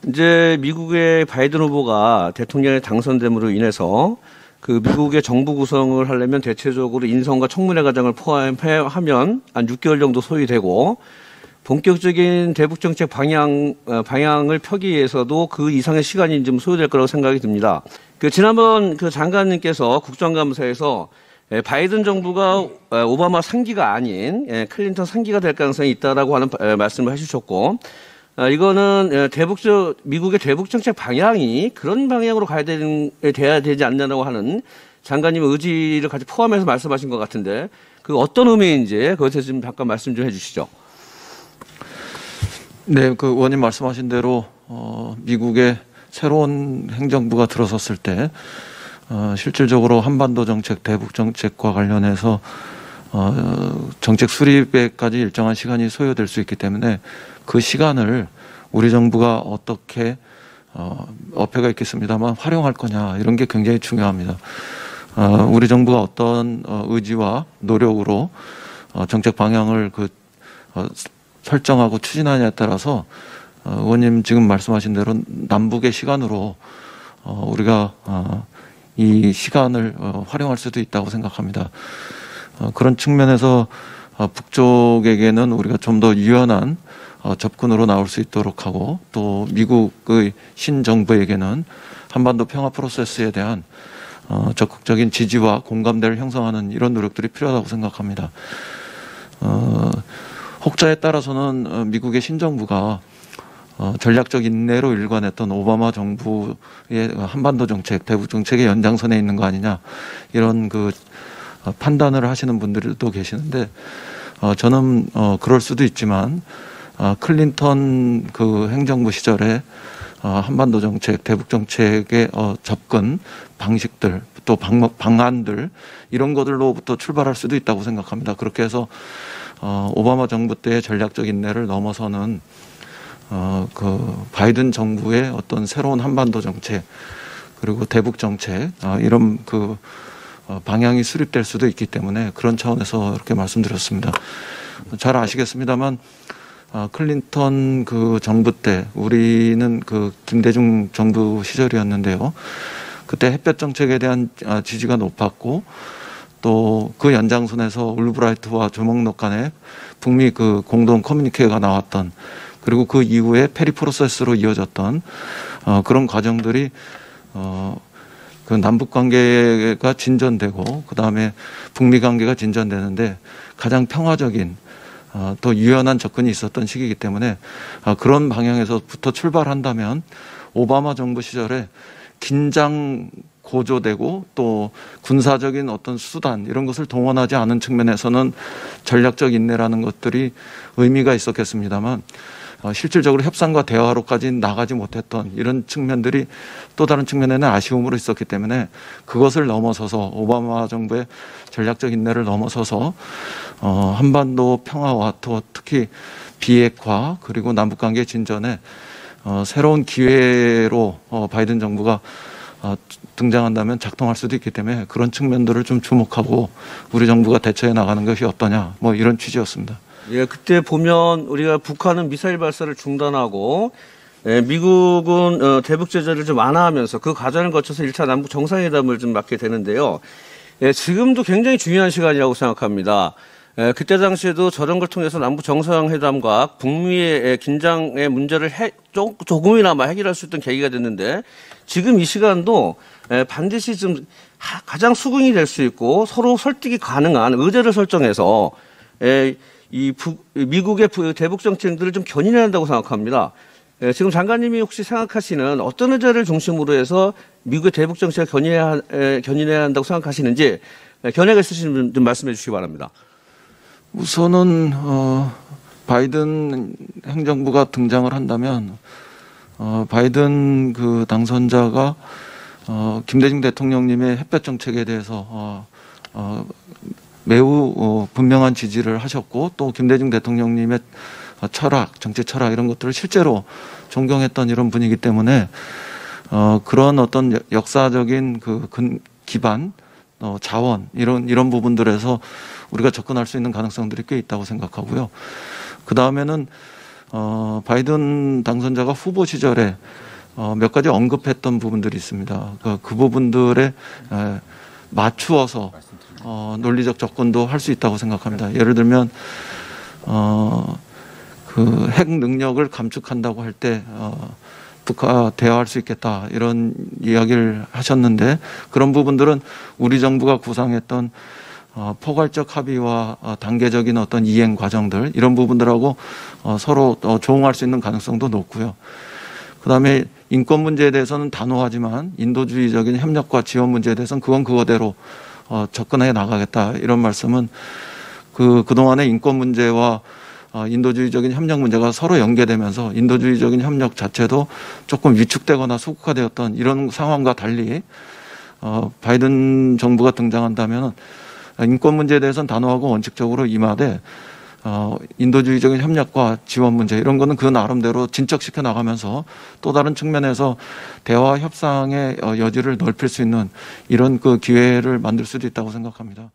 이제 미국의 바이든 후보가 대통령에 당선됨으로 인해서 그 미국의 정부 구성을 하려면 대체적으로 인선과 청문회 과정을 포함하면 한 6개월 정도 소요되고 본격적인 대북 정책 방향을 펴기 위해서도 그 이상의 시간이 좀 소요될 거라고 생각이 듭니다. 지난번 장관님께서 국정감사에서 바이든 정부가 오바마 3기가 아닌 클린턴 3기가 될 가능성이 있다라고 하는 말씀을 해주셨고, 이거는 미국의 대북 정책 방향이 그런 방향으로 돼야 되지 않냐라고 하는 장관님의 의지를 같이 포함해서 말씀하신 것 같은데, 그 어떤 의미인지 그것에 좀 잠깐 말씀 좀 해주시죠. 네, 그 의원님 말씀하신 대로 미국의 새로운 행정부가 들어섰을 때 실질적으로 한반도 정책, 대북 정책과 관련해서 정책 수립에까지 일정한 시간이 소요될 수 있기 때문에 그 시간을 우리 정부가 어떻게 어폐가 있겠습니다만 활용할 거냐, 이런 게 굉장히 중요합니다. 우리 정부가 어떤 의지와 노력으로 정책 방향을 설정하고 추진하냐에 따라서 의원님 지금 말씀하신 대로 남북의 시간으로 우리가 이 시간을 활용할 수도 있다고 생각합니다. 그런 측면에서 북쪽에게는 우리가 좀 더 유연한 접근으로 나올 수 있도록 하고, 또 미국의 신정부에게는 한반도 평화 프로세스에 대한 적극적인 지지와 공감대를 형성하는 이런 노력들이 필요하다고 생각합니다. 혹자에 따라서는 미국의 신정부가 전략적 인내로 일관했던 오바마 정부의 한반도 정책, 대북 정책의 연장선에 있는 거 아니냐, 이런 판단을 하시는 분들도 계시는데, 저는 그럴 수도 있지만 클린턴 행정부 시절에 한반도 정책, 대북 정책의 접근 방식들, 또 방안들, 이런 것들로부터 출발할 수도 있다고 생각합니다. 그렇게 해서 오바마 정부 때의 전략적 인내를 넘어서는 바이든 정부의 어떤 새로운 한반도 정책, 그리고 대북 정책, 이런 방향이 수립될 수도 있기 때문에 그런 차원에서 이렇게 말씀드렸습니다. 잘 아시겠습니다만 클린턴 정부 때 우리는 김대중 정부 시절이었는데요. 그때 햇볕 정책에 대한 지지가 높았고, 또 그 연장선에서 울브라이트와 조목록 간에 북미 공동 커뮤니케가 나왔던, 그리고 그 이후에 페리 프로세스로 이어졌던 그런 과정들이 남북 관계가 진전되고, 그 다음에 북미 관계가 진전되는데 가장 평화적인 또 유연한 접근이 있었던 시기이기 때문에 그런 방향에서부터 출발한다면 오바마 정부 시절에 긴장 고조되고 또 군사적인 어떤 수단, 이런 것을 동원하지 않은 측면에서는 전략적 인내라는 것들이 의미가 있었겠습니다만, 실질적으로 협상과 대화로까지 나가지 못했던 이런 측면들이 또 다른 측면에는 아쉬움으로 있었기 때문에, 그것을 넘어서서 오바마 정부의 전략적 인내를 넘어서서 한반도 평화와 또 특히 비핵화, 그리고 남북관계 진전에 새로운 기회로 바이든 정부가 등장한다면 작동할 수도 있기 때문에, 그런 측면들을 좀 주목하고 우리 정부가 대처해 나가는 것이 어떠냐, 이런 취지였습니다. 예, 그때 보면 우리가 북한은 미사일 발사를 중단하고, 미국은 대북 제재를 좀 완화하면서 그 과정을 거쳐서 1차 남북 정상회담을 좀 맡게 되는데요. 지금도 굉장히 중요한 시간이라고 생각합니다. 그때 당시에도 저런 걸 통해서 남북 정상회담과 북미의 긴장의 문제를 조금이나마 해결할 수 있던 계기가 됐는데, 지금 이 시간도 반드시 좀 가장 수긍이 될 수 있고 서로 설득이 가능한 의제를 설정해서 미국의 대북 정책들을 좀 견인해야 한다고 생각합니다. 지금 장관님이 혹시 생각하시는 어떤 의제를 중심으로 해서 미국의 대북 정책을 견인해야 한다고 생각하시는지, 견해가 있으시면 분 좀 말씀해 주시기 바랍니다. 우선은 바이든 행정부가 등장을 한다면 바이든 당선자가 김대중 대통령님의 햇볕 정책에 대해서 매우 분명한 지지를 하셨고, 또 김대중 대통령님의 철학, 정치 철학, 이런 것들을 실제로 존경했던 이런 분이기 때문에 그런 어떤 역사적인 기반, 자원, 이런 부분들에서 우리가 접근할 수 있는 가능성들이 꽤 있다고 생각하고요. 그 다음에는 바이든 당선자가 후보 시절에 몇 가지 언급했던 부분들이 있습니다. 그 부분들에 맞추어서 논리적 접근도 할 수 있다고 생각합니다. 예를 들면 그 핵 능력을 감축한다고 할 때 북한과 대화할 수 있겠다 이런 이야기를 하셨는데 그런 부분들은 우리 정부가 구상했던 포괄적 합의와 단계적인 어떤 이행 과정들 이런 부분들하고 서로 조응할 수 있는 가능성도 높고요. 그다음에 인권 문제에 대해서는 단호하지만 인도주의적인 협력과 지원 문제에 대해서는 그건 그거대로 접근해 나가겠다 이런 말씀은 그동안의 인권 문제와 인도주의적인 협력 문제가 서로 연계되면서 인도주의적인 협력 자체도 조금 위축되거나 소극화되었던 이런 상황과 달리 바이든 정부가 등장한다면 인권 문제에 대해서는 단호하고 원칙적으로 임하되 인도주의적인 협력과 지원 문제 이런 거는 그 나름대로 진척시켜 나가면서 또 다른 측면에서 대화 협상의 여지를 넓힐 수 있는 이런 그 기회를 만들 수도 있다고 생각합니다.